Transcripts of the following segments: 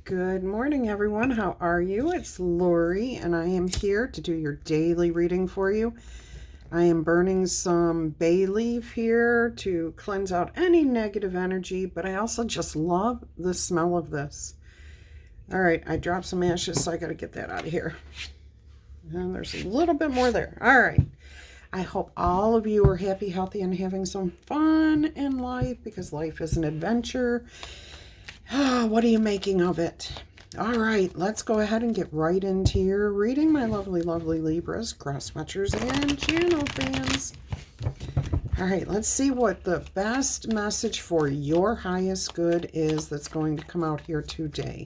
Good morning, everyone. How are you? It's Laurie, and I am here to do your daily reading for you. I am burning some bay leaf here to cleanse out any negative energy, but I also just love the smell of this. All right, I dropped some ashes, so I got to get that out of here. And there's a little bit more there. All right. I hope all of you are happy, healthy, and having some fun in life, because life is an adventure. What are you making of it? All right, let's go ahead and get right into your reading, my lovely, lovely Libras, cross-watchers, and channel fans. All right, let's see what the best message for your highest good is that's going to come out here today.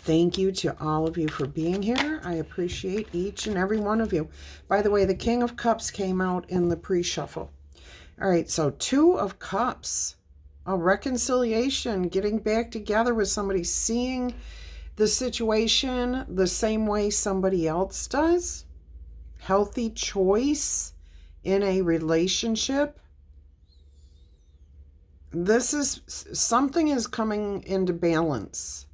Thank you to all of you for being here. I appreciate each and every one of you. By the way, the King of Cups came out in the pre-shuffle. All right, so Two of Cups. A reconciliation, getting back together with somebody, seeing the situation the same way somebody else does. Healthy choice in a relationship. This is, something is coming into balance.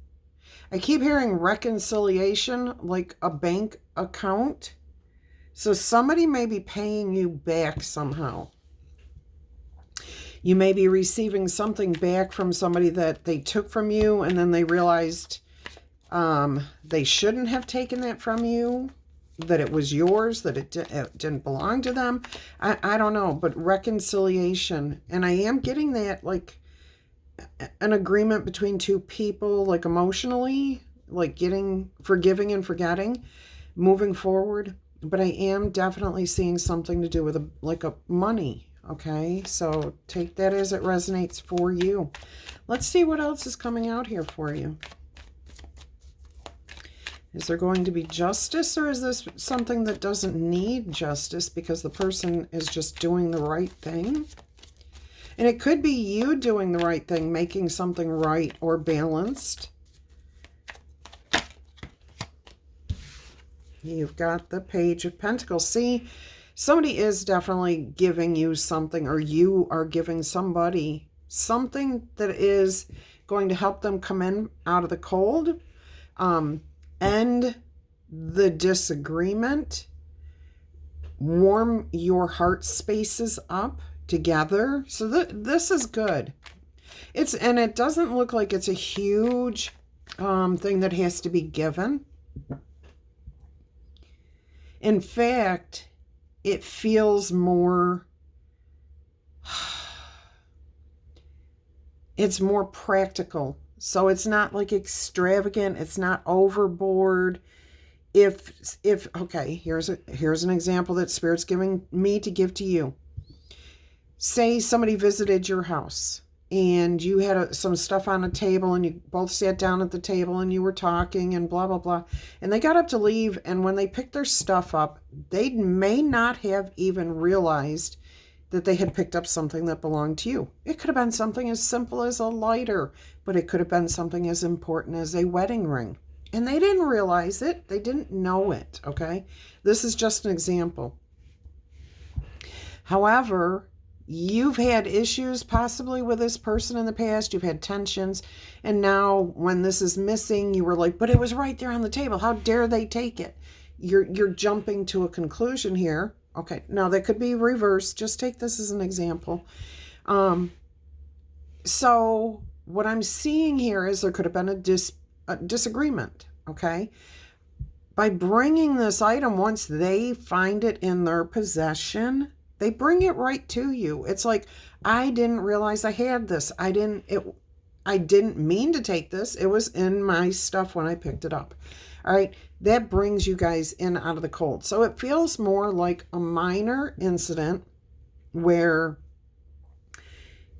I keep hearing reconciliation, like a bank account. So somebody may be paying you back somehow. You may be receiving something back from somebody that they took from you, and then they realized they shouldn't have taken that from you, that it was yours, that it didn't belong to them. I don't know, but reconciliation. And I am getting that, like an agreement between two people, like emotionally, like forgiving and forgetting, moving forward. But I am definitely seeing something to do with a money. Okay, so take that as it resonates for you. Let's see what else is coming out here for you. Is there going to be justice, or is this something that doesn't need justice because the person is just doing the right thing? And it could be you doing the right thing, making something right or balanced. You've got the Page of Pentacles. See, somebody is definitely giving you something, or you are giving somebody something that is going to help them come in out of the cold, end the disagreement, warm your heart spaces up together. So this is good. And it doesn't look like it's a huge thing that has to be given. In fact, it feels more, it's more practical. So it's not like extravagant. It's not overboard. Okay, here's an example that Spirit's giving me to give to you. Say somebody visited your house and you had some stuff on a table, and you both sat down at the table and you were talking and blah, blah, blah. And they got up to leave, and when they picked their stuff up, they may not have even realized that they had picked up something that belonged to you. It could have been something as simple as a lighter, but it could have been something as important as a wedding ring. And they didn't realize it. They didn't know it, okay? This is just an example. However, you've had issues possibly with this person in the past. You've had tensions. And now when this is missing, you were like, but it was right there on the table. How dare they take it? You're jumping to a conclusion here. Okay, now that could be reversed. Just take this as an example. So what I'm seeing here is there could have been a disagreement, okay? By bringing this item, once they find it in their possession, they bring it right to you. It's like, I didn't realize I had this. I didn't mean to take this. It was in my stuff when I picked it up. All right, that brings you guys in out of the cold. So it feels more like a minor incident where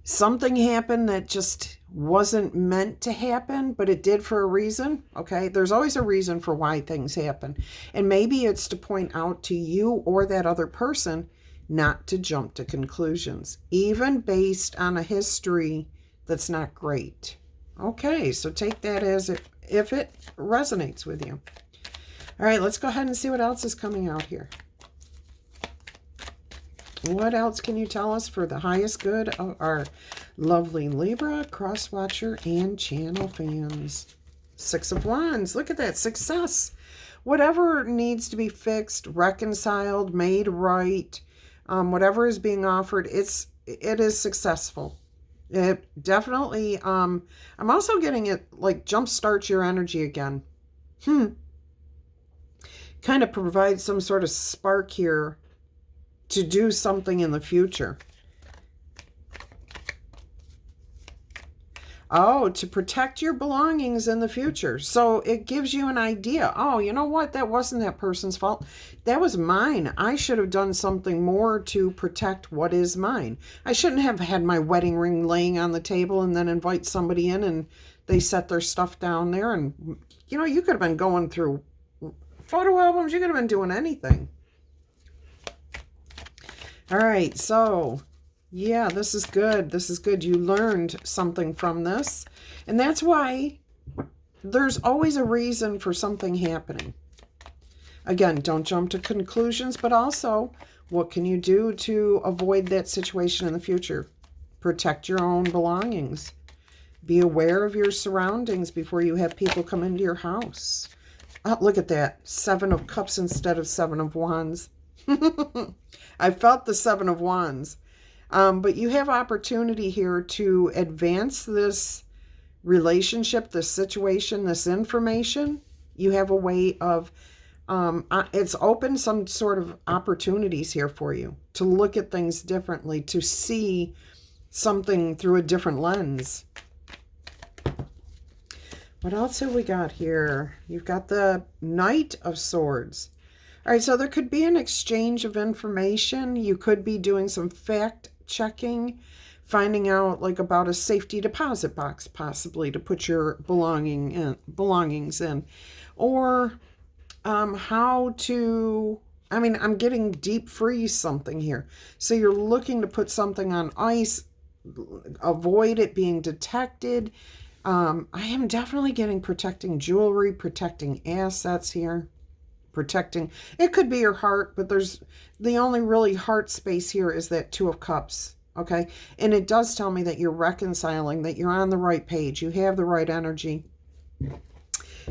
something happened that just wasn't meant to happen, but it did for a reason. Okay, there's always a reason for why things happen. And maybe it's to point out to you or that other person not to jump to conclusions, even based on a history that's not great. Okay, so take that as if it resonates with you. All right, let's go ahead and see what else is coming out here. What else can you tell us for the highest good of our Lovely Libra, cross-watcher, and channel fans. Six of Wands. Look at that. Success. Whatever needs to be fixed, reconciled, made right, whatever is being offered, it is successful. It definitely, I'm also getting it like jumpstarts your energy again. Kind of provides some sort of spark here to do something in the future. Oh, to protect your belongings in the future. So it gives you an idea. Oh, you know what? That wasn't that person's fault. That was mine. I should have done something more to protect what is mine. I shouldn't have had my wedding ring laying on the table and then invite somebody in and they set their stuff down there. And, you know, you could have been going through photo albums. You could have been doing anything. All right, so... yeah, this is good. This is good. You learned something from this. And that's why there's always a reason for something happening. Again, don't jump to conclusions, but also what can you do to avoid that situation in the future? Protect your own belongings. Be aware of your surroundings before you have people come into your house. Oh, look at that. 7 of Cups instead of 7 of Wands. I felt the 7 of Wands. But you have opportunity here to advance this relationship, this situation, this information. You have a way of, it's opened some sort of opportunities here for you to look at things differently, to see something through a different lens. What else have we got here? You've got the Knight of Swords. All right, so there could be an exchange of information. You could be doing some fact checking, finding out like about a safety deposit box possibly to put your belongings in, or how to, I mean, I'm getting deep freeze something here. So you're looking to put something on ice, avoid it being detected. I am definitely getting protecting jewelry, protecting assets here. Protecting, it could be your heart, but there's the only really heart space here is that 2 of Cups, okay? And it does tell me that you're reconciling, that you're on the right page, you have the right energy.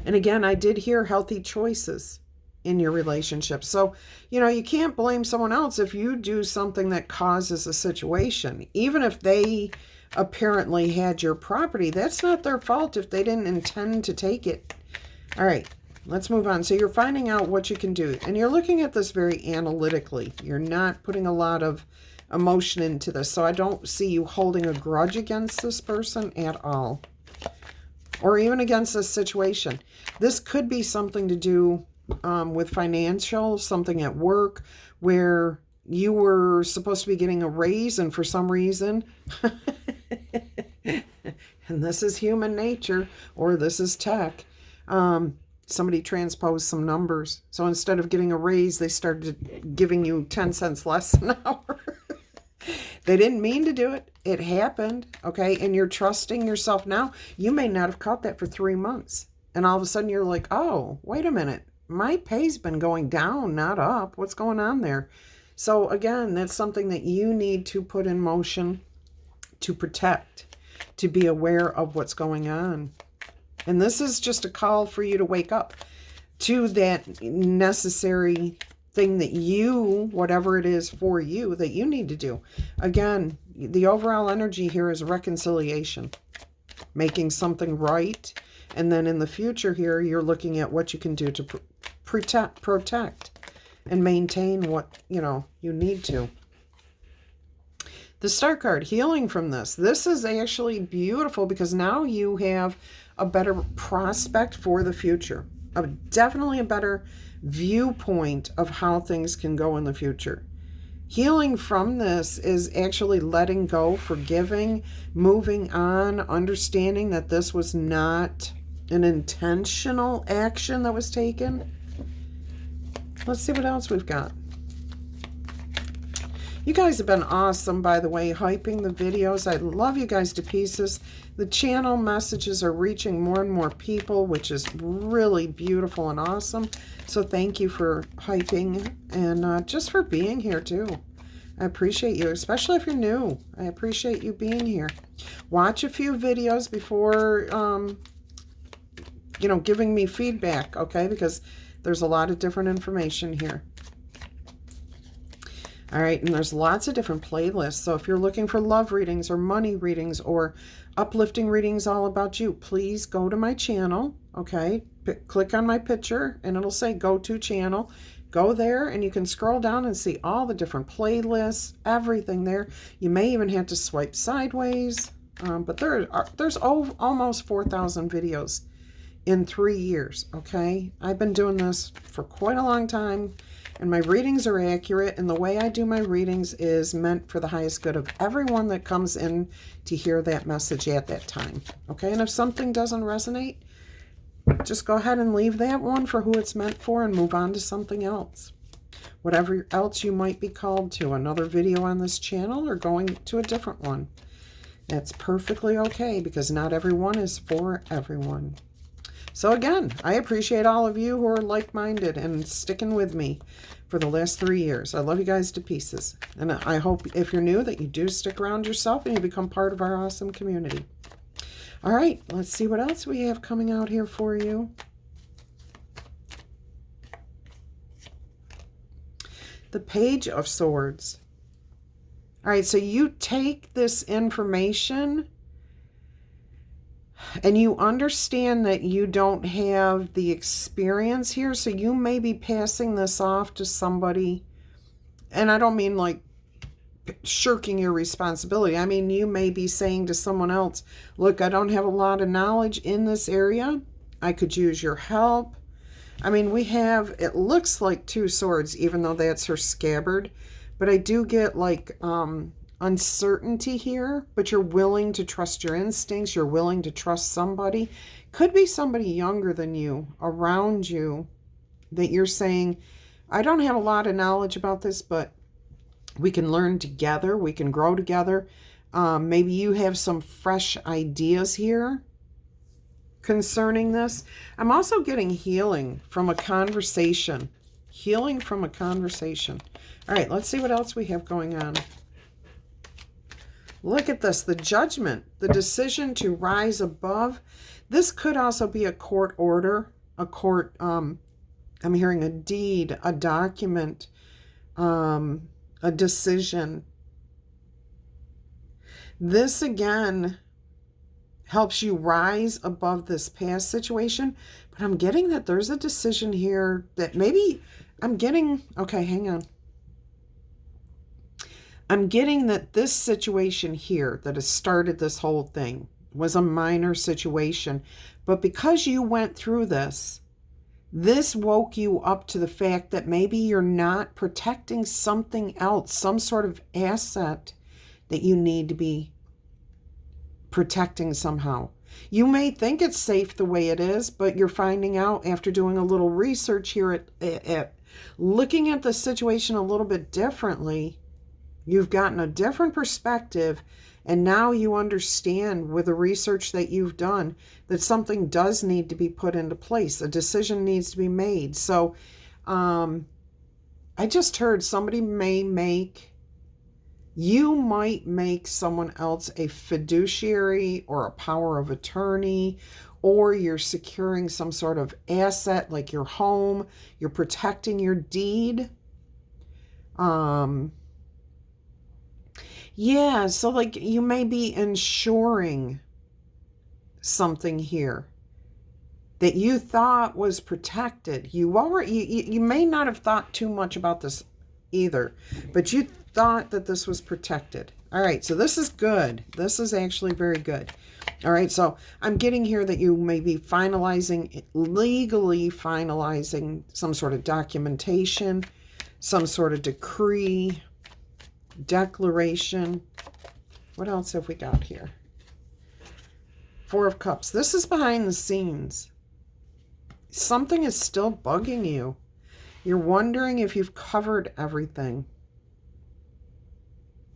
And again, I did hear healthy choices in your relationship. So, you know, you can't blame someone else if you do something that causes a situation. Even if they apparently had your property, that's not their fault if they didn't intend to take it. All right. Let's move on. So you're finding out what you can do. And you're looking at this very analytically. You're not putting a lot of emotion into this. So I don't see you holding a grudge against this person at all. Or even against this situation. This could be something to do with financial, something at work, where you were supposed to be getting a raise and for some reason... and this is human nature, or this is tech... somebody transposed some numbers. So instead of getting a raise, they started giving you 10 cents less an hour. They didn't mean to do it. It happened, okay? And you're trusting yourself now. You may not have caught that for 3 months. And all of a sudden you're like, oh, wait a minute. My pay's been going down, not up. What's going on there? So again, that's something that you need to put in motion to protect, to be aware of what's going on. And this is just a call for you to wake up to that necessary thing that you, whatever it is for you, that you need to do. Again, the overall energy here is reconciliation, making something right. And then in the future here, you're looking at what you can do to protect and maintain what, you know, you need to. The Star card, healing from this. This is actually beautiful because now you have a better prospect for the future. Definitely a better viewpoint of how things can go in the future. Healing from this is actually letting go, forgiving, moving on, understanding that this was not an intentional action that was taken. Let's see what else we've got. You guys have been awesome, by the way, hyping the videos. I love you guys to pieces. The channel messages are reaching more and more people, which is really beautiful and awesome. So thank you for hyping and just for being here too. I appreciate you, especially if you're new. I appreciate you being here. Watch a few videos before, giving me feedback, okay? Because there's a lot of different information here. All right, and there's lots of different playlists. So if you're looking for love readings or money readings or uplifting readings all about you, please go to my channel, okay? Click on my picture and it'll say go to channel. Go there and you can scroll down and see all the different playlists, everything there. You may even have to swipe sideways, but there's almost 4,000 videos in 3 years, okay? I've been doing this for quite a long time. And my readings are accurate, and the way I do my readings is meant for the highest good of everyone that comes in to hear that message at that time. Okay, and if something doesn't resonate, just go ahead and leave that one for who it's meant for and move on to something else. Whatever else you might be called to, another video on this channel or going to a different one. That's perfectly okay because not everyone is for everyone. So again, I appreciate all of you who are like-minded and sticking with me for the last 3 years. I love you guys to pieces. And I hope if you're new that you do stick around yourself and you become part of our awesome community. All right, let's see what else we have coming out here for you. The Page of Swords. All right, so you take this information and you understand that you don't have the experience here, so you may be passing this off to somebody. And I don't mean like shirking your responsibility. I mean, you may be saying to someone else, look, I don't have a lot of knowledge in this area. I could use your help. I mean, we have, it looks like 2 swords, even though that's her scabbard. But I do get like uncertainty here, but you're willing to trust your instincts. You're willing to trust somebody. Could be somebody younger than you around you that you're saying, I don't have a lot of knowledge about this, but we can learn together. We can grow together. Maybe you have some fresh ideas here concerning this. I'm also getting healing from a conversation. Healing from a conversation. All right, let's see what else we have going on. Look at this, the judgment, the decision to rise above. This could also be a court order, a court, I'm hearing a deed, a document, a decision. This again helps you rise above this past situation, but I'm getting that there's a decision here that maybe I'm getting, okay, hang on. I'm getting that this situation here that has started this whole thing was a minor situation. But because you went through this, this woke you up to the fact that maybe you're not protecting something else, some sort of asset that you need to be protecting somehow. You may think it's safe the way it is, but you're finding out after doing a little research here at looking at the situation a little bit differently. You've gotten a different perspective, and now you understand with the research that you've done that something does need to be put into place. A decision needs to be made. So I just heard you might make someone else a fiduciary or a power of attorney, or you're securing some sort of asset like your home. You're protecting your deed. Yeah, so like you may be ensuring something here that you thought was protected. You may not have thought too much about this either, but you thought that this was protected. All right, so this is good. This is actually very good. All right, so I'm getting here that you may be legally finalizing some sort of documentation, some sort of decree, declaration. What else have we got here? 4 of Cups. This is behind the scenes. Something is still bugging you. You're wondering if you've covered everything.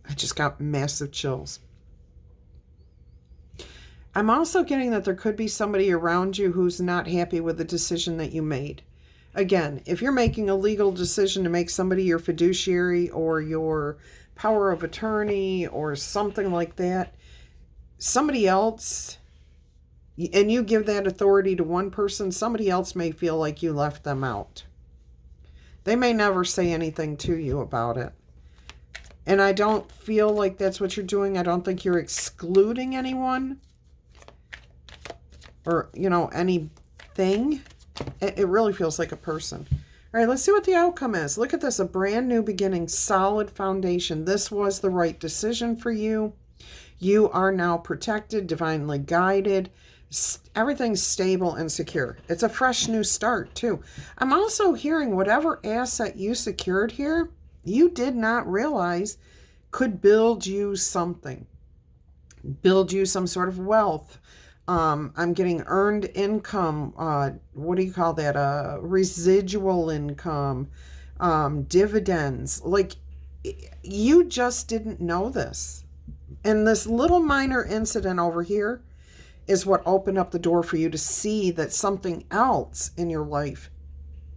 I just got massive chills. I'm also getting that there could be somebody around you who's not happy with the decision that you made. Again, if you're making a legal decision to make somebody your fiduciary or your power of attorney or something like that, somebody else, and you give that authority to one person, somebody else may feel like you left them out. They may never say anything to you about it. And I don't feel like that's what you're doing. I don't think you're excluding anyone or, anything. It really feels like a person. All right, let's see what the outcome is. Look at this, a brand new beginning, solid foundation. This was the right decision for you. You are now protected, divinely guided. Everything's stable and secure. It's a fresh new start, too. I'm also hearing whatever asset you secured here, you did not realize could build you something, build you some sort of wealth. I'm getting earned income. What do you call that? Residual income, dividends. Like, you just didn't know this. And this little minor incident over here is what opened up the door for you to see that something else in your life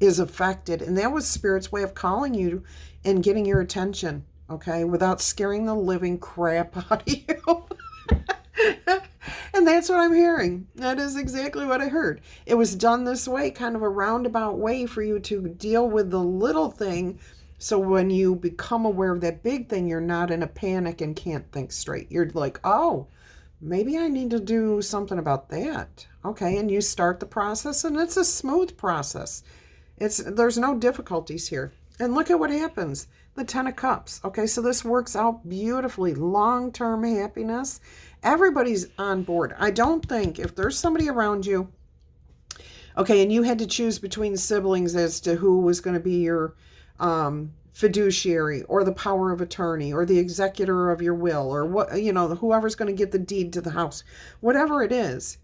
is affected. And that was Spirit's way of calling you and getting your attention, okay, without scaring the living crap out of you. And that's what I'm hearing. That is exactly what I heard. It was done this way, kind of a roundabout way for you to deal with the little thing. So when you become aware of that big thing, you're not in a panic and can't think straight. You're like, oh, maybe I need to do something about that. Okay, and you start the process, and it's a smooth process. There's no difficulties here. And look at what happens. The 10 of Cups. Okay, so this works out beautifully. Long-term happiness. Everybody's on board. I don't think if there's somebody around you, okay, and you had to choose between siblings as to who was going to be your fiduciary or the power of attorney or the executor of your will or what, whoever's going to get the deed to the house, whatever it is,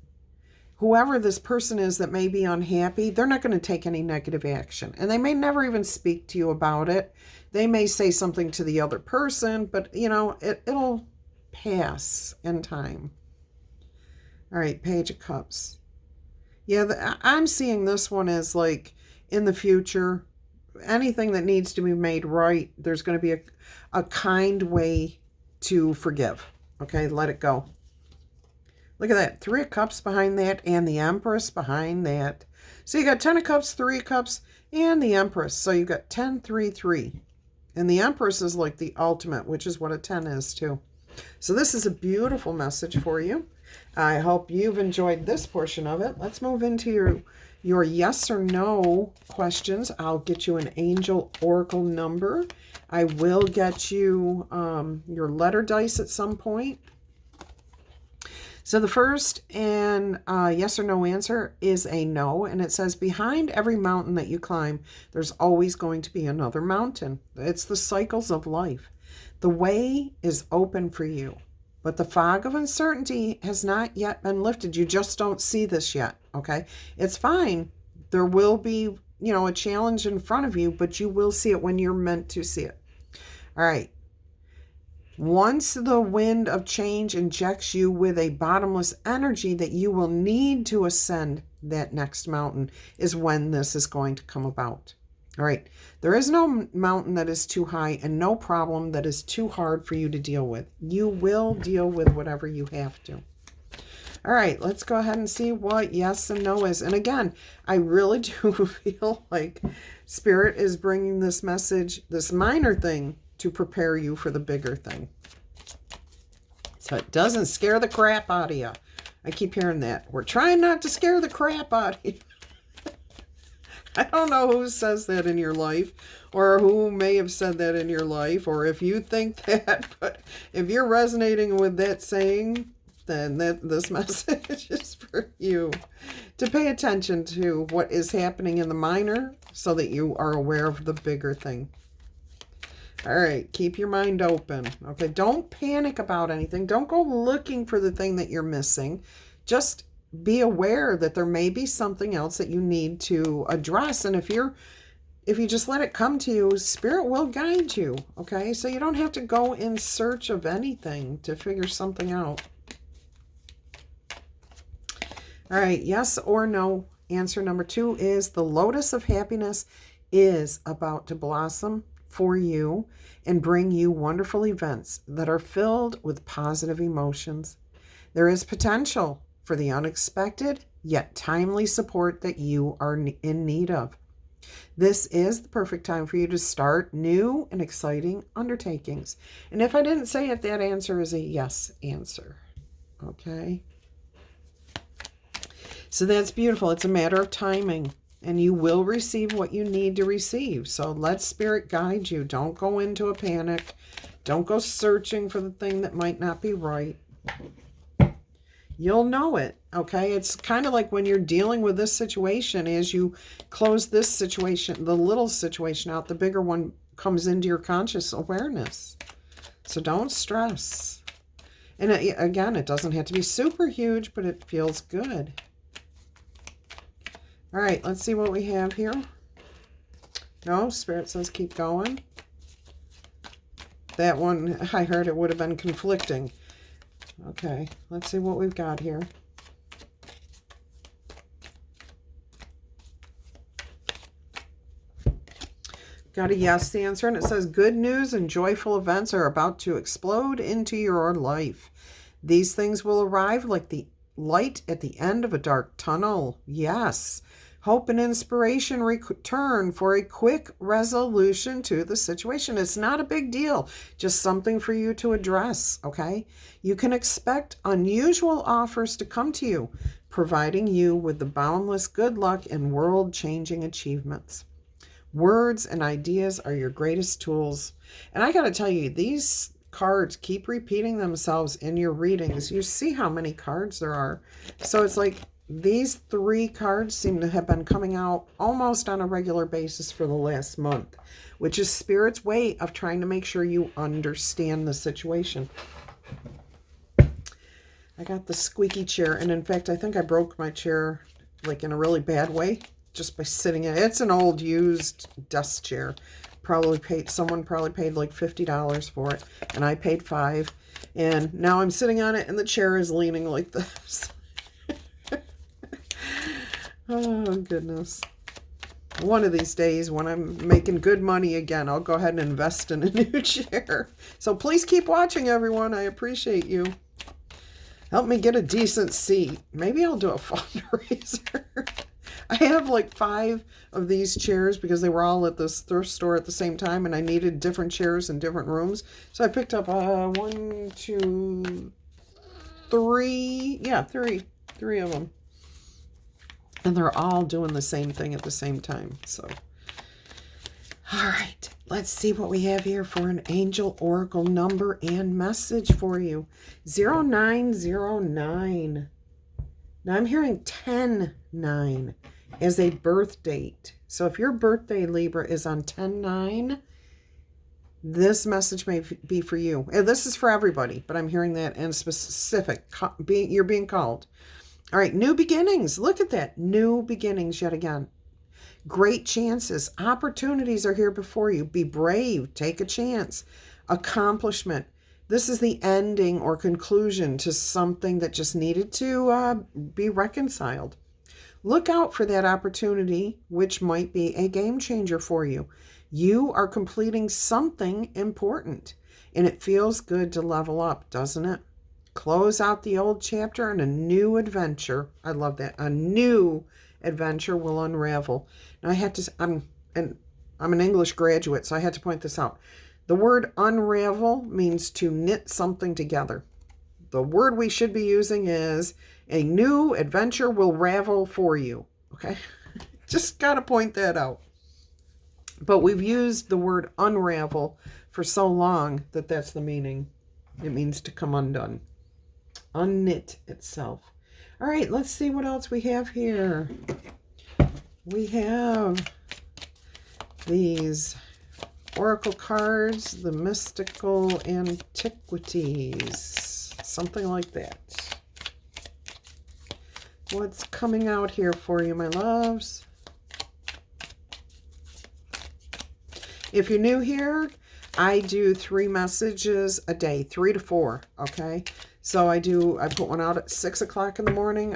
whoever this person is that may be unhappy, they're not going to take any negative action. And they may never even speak to you about it. They may say something to the other person, but, it'll pass in time. All right, Page of Cups. Yeah, I'm seeing this one as like in the future, anything that needs to be made right, there's going to be a kind way to forgive. Okay, let it go. Look at that. 3 of Cups behind that and the Empress behind that. So you got 10 of Cups, 3 of Cups, and the Empress. So you got 10, 3, 3. And the Empress is like the ultimate, which is what a 10 is too. So this is a beautiful message for you. I hope you've enjoyed this portion of it. Let's move into your yes or no questions. I'll get you an angel oracle number. I will get you your letter dice at some point. So the first and yes or no answer is a no. And it says, behind every mountain that you climb, there's always going to be another mountain. It's the cycles of life. The way is open for you, but the fog of uncertainty has not yet been lifted. You just don't see this yet, okay? It's fine. There will be, a challenge in front of you, but you will see it when you're meant to see it. All right. Once the wind of change injects you with a bottomless energy that you will need to ascend that next mountain is when this is going to come about. All right. There is no mountain that is too high and no problem that is too hard for you to deal with. You will deal with whatever you have to. All right. Let's go ahead and see what yes and no is. And again, I really do feel like Spirit is bringing this message, this minor thing, to prepare you for the bigger thing. So it doesn't scare the crap out of you. I keep hearing that. We're trying not to scare the crap out of you. I don't know who says that in your life or who may have said that in your life or if you think that, but if you're resonating with that saying, then this message is for you to pay attention to what is happening in the minor so that you are aware of the bigger thing. All right, keep your mind open. Okay, don't panic about anything. Don't go looking for the thing that you're missing. Just be aware that there may be something else that you need to address. And if you just let it come to you, Spirit will guide you. Okay, so you don't have to go in search of anything to figure something out. All right, yes or no. Answer number 2 is the lotus of happiness is about to blossom for you and bring you wonderful events that are filled with positive emotions. There is potential for the unexpected, yet timely support that you are in need of. This is the perfect time for you to start new and exciting undertakings. And if I didn't say it, that answer is a yes answer. Okay? So that's beautiful. It's a matter of timing, and you will receive what you need to receive. So let Spirit guide you. Don't go into a panic. Don't go searching for the thing that might not be right. You'll know it, okay? It's kind of like when you're dealing with this situation. As you close this situation, the little situation out, the bigger one comes into your conscious awareness. So don't stress. And again, it doesn't have to be super huge, but it feels good. All right, let's see what we have here. No, Spirit says keep going. That one, I heard it would have been conflicting. Okay, let's see what we've got here. Got a yes answer, and it says good news and joyful events are about to explode into your life. These things will arrive like the light at the end of a dark tunnel. Yes. Hope and inspiration return for a quick resolution to the situation. It's not a big deal, just something for you to address, okay? You can expect unusual offers to come to you, providing you with the boundless good luck and world-changing achievements. Words and ideas are your greatest tools. And I got to tell you, these cards keep repeating themselves in your readings. You see how many cards there are. So it's like these 3 cards seem to have been coming out almost on a regular basis for the last month, which is Spirit's way of trying to make sure you understand the situation. I got the squeaky chair, and in fact, I think I broke my chair like in a really bad way just by sitting in it. It's an old used desk chair. Someone probably paid like $50 for it, and I paid $5. And now I'm sitting on it, and the chair is leaning like this. Oh, goodness. One of these days, when I'm making good money again, I'll go ahead and invest in a new chair. So please keep watching, everyone. I appreciate you. Help me get a decent seat. Maybe I'll do a fundraiser. I have like 5 of these chairs because they were all at this thrift store at the same time, and I needed different chairs in different rooms. So I picked up 1, 2, 3. Yeah, three of them. And they're all doing the same thing at the same time. So, all right, let's see what we have here for an angel oracle number and message for you. 0909. Now I'm hearing 10-9 as a birth date. So if your birthday, Libra, is on 10-9, this message may be for you. And this is for everybody, but I'm hearing that in specific. You're being called. All right, new beginnings. Look at that. New beginnings yet again. Great chances. Opportunities are here before you. Be brave. Take a chance. Accomplishment. This is the ending or conclusion to something that just needed to be reconciled. Look out for that opportunity, which might be a game changer for you. You are completing something important, and it feels good to level up, doesn't it? Close out the old chapter and a new adventure. I love that. A new adventure will unravel. Now I'm an English graduate, so I had to point this out. The word unravel means to knit something together. The word we should be using is a new adventure will ravel for you. Okay? Just got to point that out. But we've used the word unravel for so long that that's the meaning. It means to come undone. Unknit itself. All right, let's see what else we have here. We have these oracle cards, the mystical antiquities, something like that. What's coming out here for you, my loves? If you're new here, I do 3 messages a day, 3 to 4, okay? So I put one out at 6 o'clock in the morning,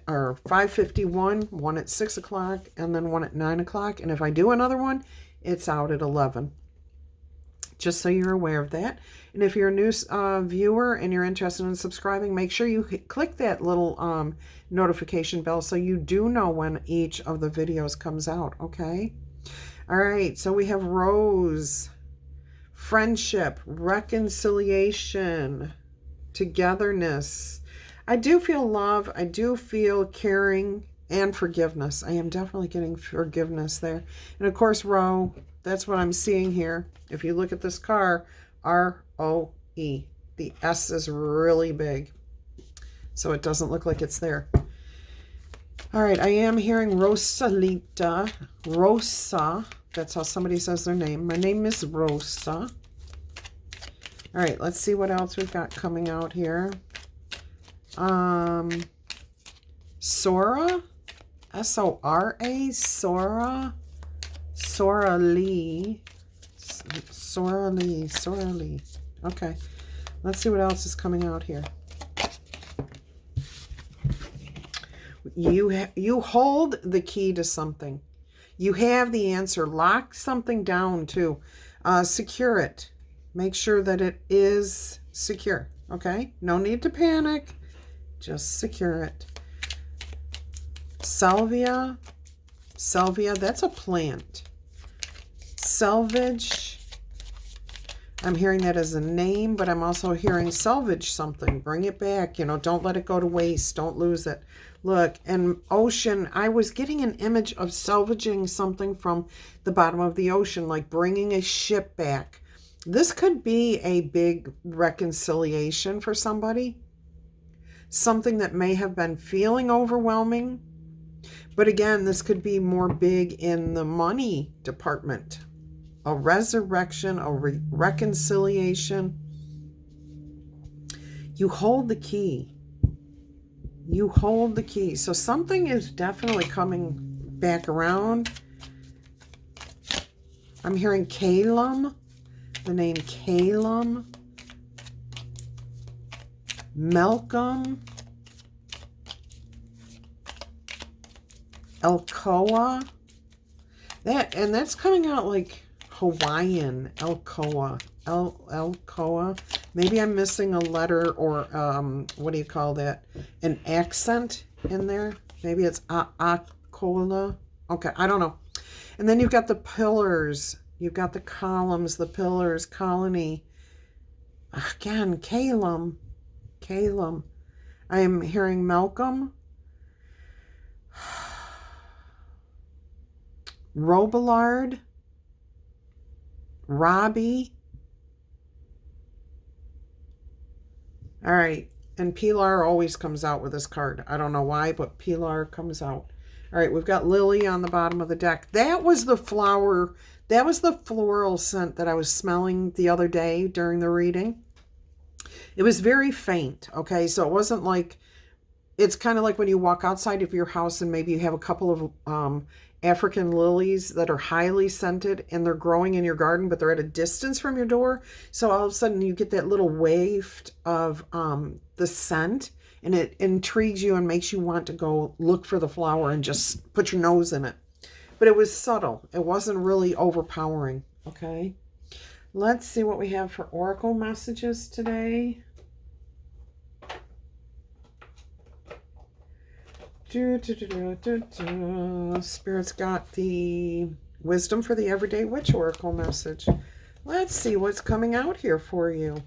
or 5:51, one at 6 o'clock, and then one at 9 o'clock. And if I do another one, it's out at 11. just so you're aware of that. And if you're a new viewer and you're interested in subscribing, make sure you click that little notification bell so you do know when each of the videos comes out, okay? All right, so we have Rose, friendship, reconciliation, togetherness. I do feel love. I do feel caring and forgiveness. I am definitely getting forgiveness there. And of course, Roe, that's what I'm seeing here. If you look at this car, R-O-E. The S is really big, so it doesn't look like it's there. All right, I am hearing Rosalita. Rosa. That's how somebody says their name. My name is Rosa. All right, let's see what else we've got coming out here. Sora. S-O-R-A. Sora. Sora Lee. Sora Lee. Sora Lee. Okay. Let's see what else is coming out here. You hold the key to something. You have the answer. Lock something down too. Secure it. Make sure that it is secure. Okay? No need to panic. Just secure it. Salvia. Salvia, that's a plant. Salvage. I'm hearing that as a name, but I'm also hearing salvage something. Bring it back. You know, don't let it go to waste. Don't lose it. Look, and ocean, I was getting an image of salvaging something from the bottom of the ocean, like bringing a ship back. This could be a big reconciliation for somebody. Something that may have been feeling overwhelming. But again, this could be more big in the money department. A resurrection, a reconciliation. You hold the key. You hold the key. So something is definitely coming back around. I'm hearing Calum. The name Calum. Malcolm. Alcoa. That's coming out like Hawaiian. Alcoa. Alcoa. Maybe I'm missing a letter or what do you call that? An accent in there. Maybe it's Acola. Okay, I don't know. And then you've got the pillars. You've got the columns, the pillars, colony. Again, Calum. Calum. I am hearing Malcolm. Robillard. Robbie. All right. And Pilar always comes out with this card. I don't know why, but Pilar comes out. All right. We've got Lily on the bottom of the deck. That was the flower. That was the floral scent that I was smelling the other day during the reading. It was very faint. Okay. So it wasn't like, it's kind of like when you walk outside of your house and maybe you have a couple of African lilies that are highly scented and they're growing in your garden, but they're at a distance from your door. So all of a sudden you get that little waft of the scent and it intrigues you and makes you want to go look for the flower and just put your nose in it. But it was subtle. It wasn't really overpowering. Okay. Let's see what we have for oracle messages today. Spirit's got the wisdom for the everyday witch oracle message. Let's see what's coming out here for you.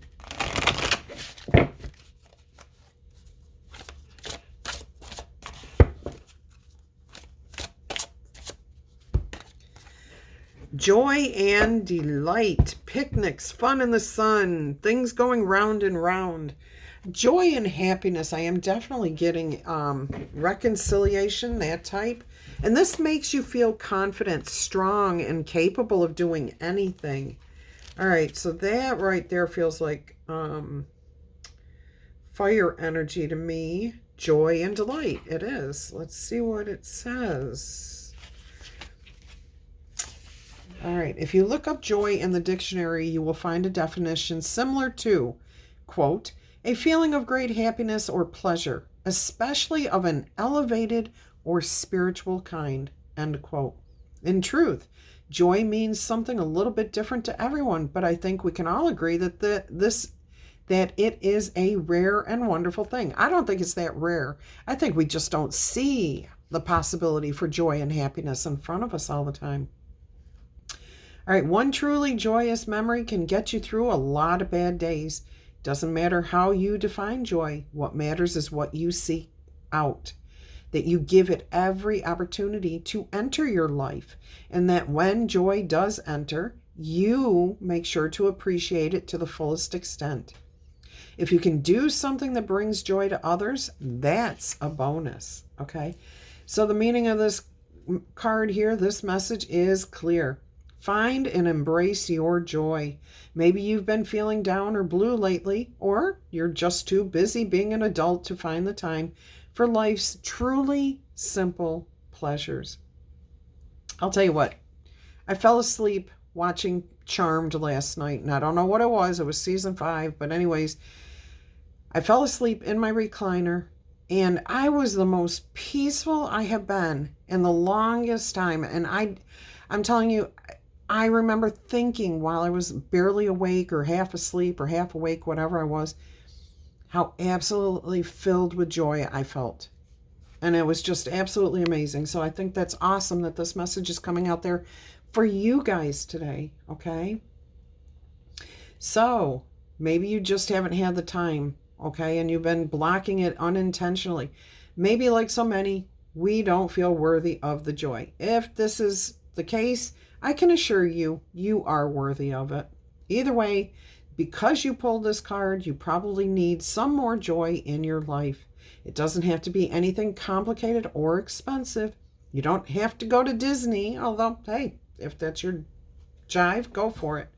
Joy and delight, picnics, fun in the sun, things going round and round. Joy and happiness. I am definitely getting reconciliation, that type. And this makes you feel confident, strong, and capable of doing anything. All right, so that right there feels like fire energy to me. Joy and delight. It is. Let's see what it says. All right, if you look up joy in the dictionary, you will find a definition similar to, quote, a feeling of great happiness or pleasure, especially of an elevated or spiritual kind, end quote. In truth, joy means something a little bit different to everyone, but I think we can all agree that that it is a rare and wonderful thing. I don't think it's that rare. I think we just don't see the possibility for joy and happiness in front of us all the time. All right, one truly joyous memory can get you through a lot of bad days. Doesn't matter how you define joy. What matters is what you seek out, that you give it every opportunity to enter your life, and that when joy does enter, you make sure to appreciate it to the fullest extent. If you can do something that brings joy to others, that's a bonus, okay? So the meaning of this card here, this message is clear. Find and embrace your joy. Maybe you've been feeling down or blue lately, or you're just too busy being an adult to find the time for life's truly simple pleasures. I'll tell you what, I fell asleep watching Charmed last night, and I don't know what it was. It was season 5, but anyways, I fell asleep in my recliner, and I was the most peaceful I have been in the longest time. And I'm telling you, I remember thinking while I was barely awake or half asleep or half awake, whatever I was, how absolutely filled with joy I felt. And it was just absolutely amazing. So I think that's awesome that this message is coming out there for you guys today, okay? So maybe you just haven't had the time, okay? And you've been blocking it unintentionally. Maybe like so many, we don't feel worthy of the joy. If this is the case, I can assure you, you are worthy of it. Either way, because you pulled this card, you probably need some more joy in your life. It doesn't have to be anything complicated or expensive. You don't have to go to Disney, although, hey, if that's your jive, go for it.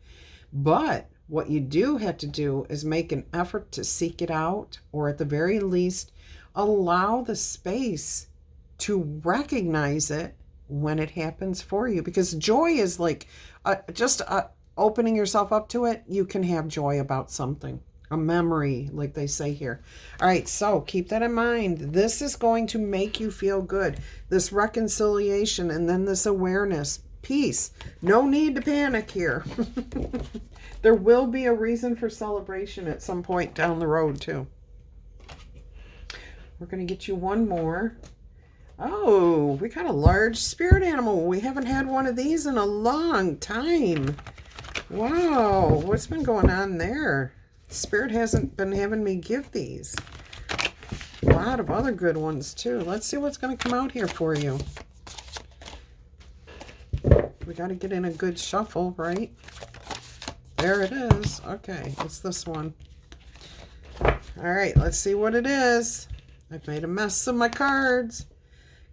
But what you do have to do is make an effort to seek it out, or at the very least, allow the space to recognize it when it happens for you. Because joy is like just opening yourself up to it. You can have joy about something, a memory, like they say here. All right, so keep that in mind. This is going to make you feel good. This reconciliation and then this awareness, peace. No need to panic here. There will be a reason for celebration at some point down the road too. We're going to get you one more. Oh, we got a large spirit animal. We haven't had one of these in a long time. Wow, what's been going on there? Spirit hasn't been having me give these. A lot of other good ones too. Let's see what's going to come out here for you. We got to get in a good shuffle, right? There it is. Okay, it's this one. All right, let's see what it is. I've made a mess of my cards.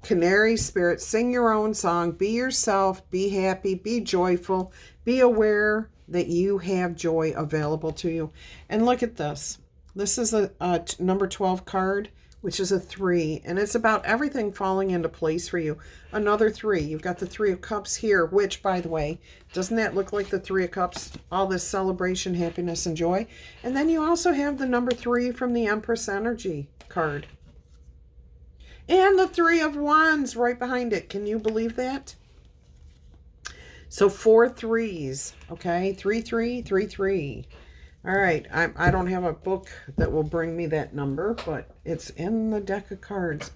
Canary spirit, sing your own song. Be yourself. Be happy. Be joyful. Be aware that you have joy available to you. And look at this. This is a number 12 card, which is a 3. And it's about everything falling into place for you. Another 3. You've got the 3 of Cups here, which, by the way, doesn't that look like the 3 of Cups? All this celebration, happiness, and joy. And then you also have the number 3 from the Empress Energy card. And the 3 of Wands right behind it. Can you believe that? So 4 3s, okay? 3, 3, 3, 3. All right, I don't have a book that will bring me that number, but it's in the deck of cards.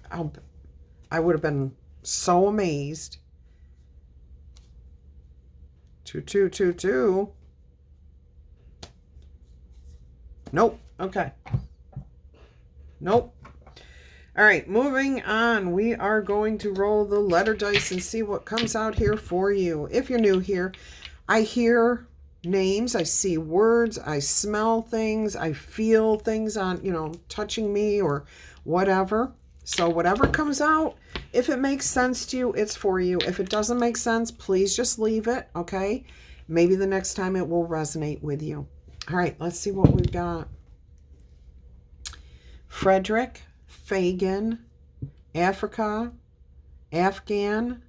I would have been so amazed. 2, 2, 2, 2. Nope, okay. Nope. All right, moving on. We are going to roll the letter dice and see what comes out here for you. If you're new here, I hear names, I see words, I smell things, I feel things on, touching me or whatever. So whatever comes out, if it makes sense to you, it's for you. If it doesn't make sense, please just leave it, okay? Maybe the next time it will resonate with you. All right, let's see what we've got. Frederick, Fagin, Africa, Afghan,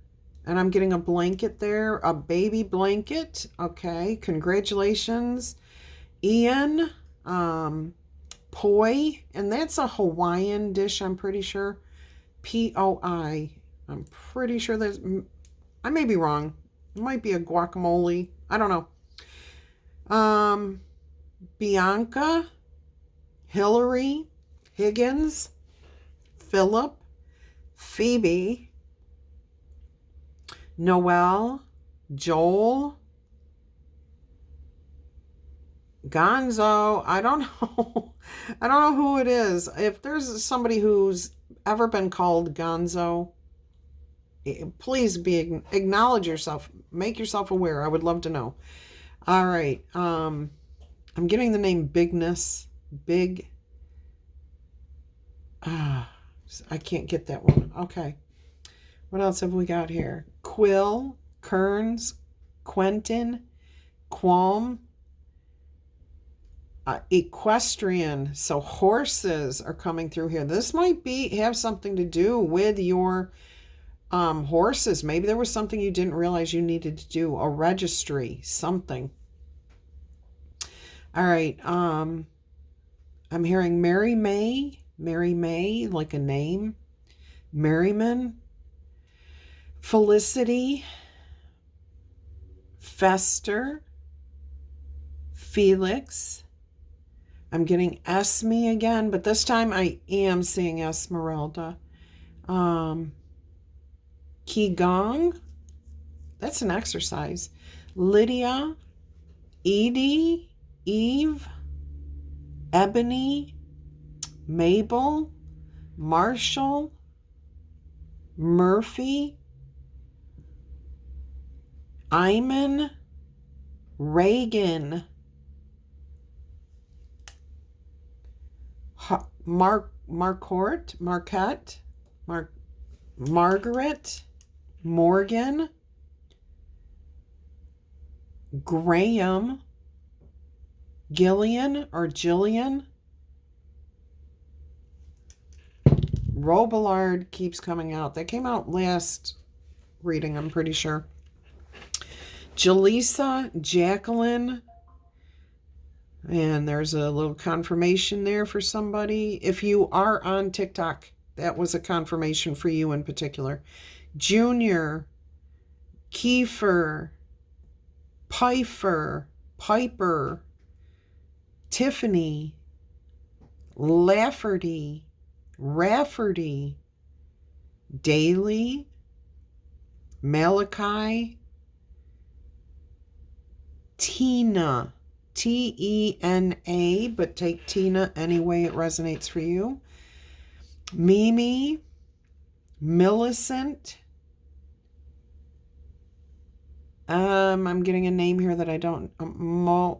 and I'm getting a blanket there, a baby blanket. Okay, congratulations. Ian, poi, and that's a Hawaiian dish, I'm pretty sure. Poi. I'm pretty sure that's I may be wrong. It might be a guacamole. I don't know. Bianca, Hillary, Higgins, Philip, Phoebe, Noel, Joel, Gonzo. I don't know. I don't know who it is. If there's somebody who's ever been called Gonzo, please acknowledge yourself. Make yourself aware. I would love to know. All right. I'm getting the name Bigness. Big. I can't get that one. Okay. What else have we got here? Quill, Kearns, Quentin, Qualm, equestrian. So horses are coming through here. This might have something to do with your horses. Maybe there was something you didn't realize you needed to do. A registry, something. All right. I'm hearing Mary May, like a name. Merriman, Felicity, Fester, Felix. I'm getting Esme again, but this time I am seeing Esmeralda. Qigong, that's an exercise. Lydia, Edie, Eve, Ebony, Mabel, Marshall, Murphy, Iman, Reagan, Marquette, Margaret, Morgan, Graham, Gillian or Jillian. Robillard keeps coming out. That came out last reading, I'm pretty sure. Jaleesa, Jacqueline. And there's a little confirmation there for somebody. If you are on TikTok, that was a confirmation for you in particular. Junior, Kiefer, Piper, Tiffany, Lafferty, Rafferty, Daly, Malachi, Tina, T-E-N-A, but take Tina any way it resonates for you. Mimi, Millicent. I'm getting a name here that I don't. Mopar.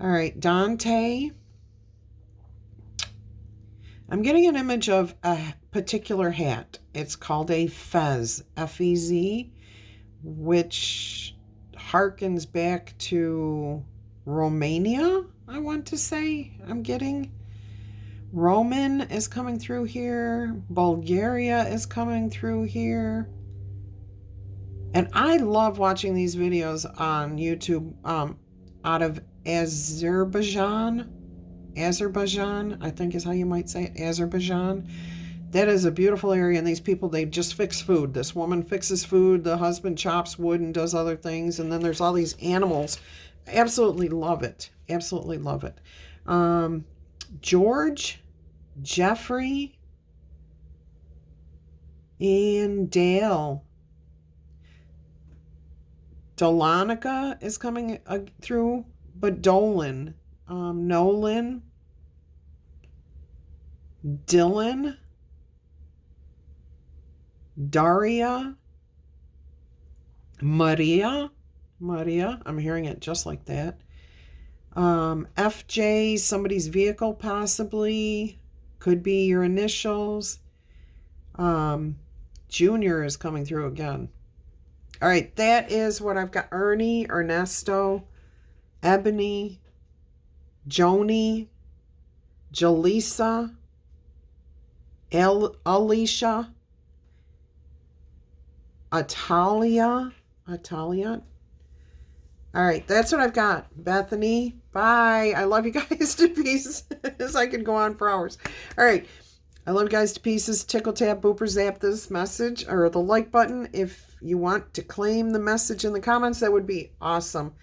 All right, Dante. I'm getting an image of a particular hat. It's called a fez, F-E-Z, which harkens back to Romania, I want to say. I'm getting Roman is coming through here. Bulgaria is coming through here. And I love watching these videos on YouTube out of Azerbaijan, I think is how you might say it, Azerbaijan. That is a beautiful area, and these people, they just fix food. This woman fixes food, the husband chops wood and does other things, and then there's all these animals. Absolutely love it. Absolutely love it. George, Jeffrey, and Dale. Dolonica is coming through, but Dolan, Nolan, Dylan, Daria, Maria, I'm hearing it just like that. FJ, somebody's vehicle possibly, could be your initials. Junior is coming through again. All right, that is what I've got. Ernie, Ernesto, Ebony, Joni, Jaleesa, Alicia, Atalia, All right, that's what I've got. Bethany, bye. I love you guys to pieces. I could go on for hours. All right. I love you guys to pieces. Tickle, tap, booper, zap this message or the like button. If you want to claim the message in the comments, that would be awesome.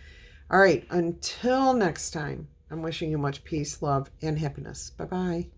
All right. Until next time, I'm wishing you much peace, love, and happiness. Bye-bye.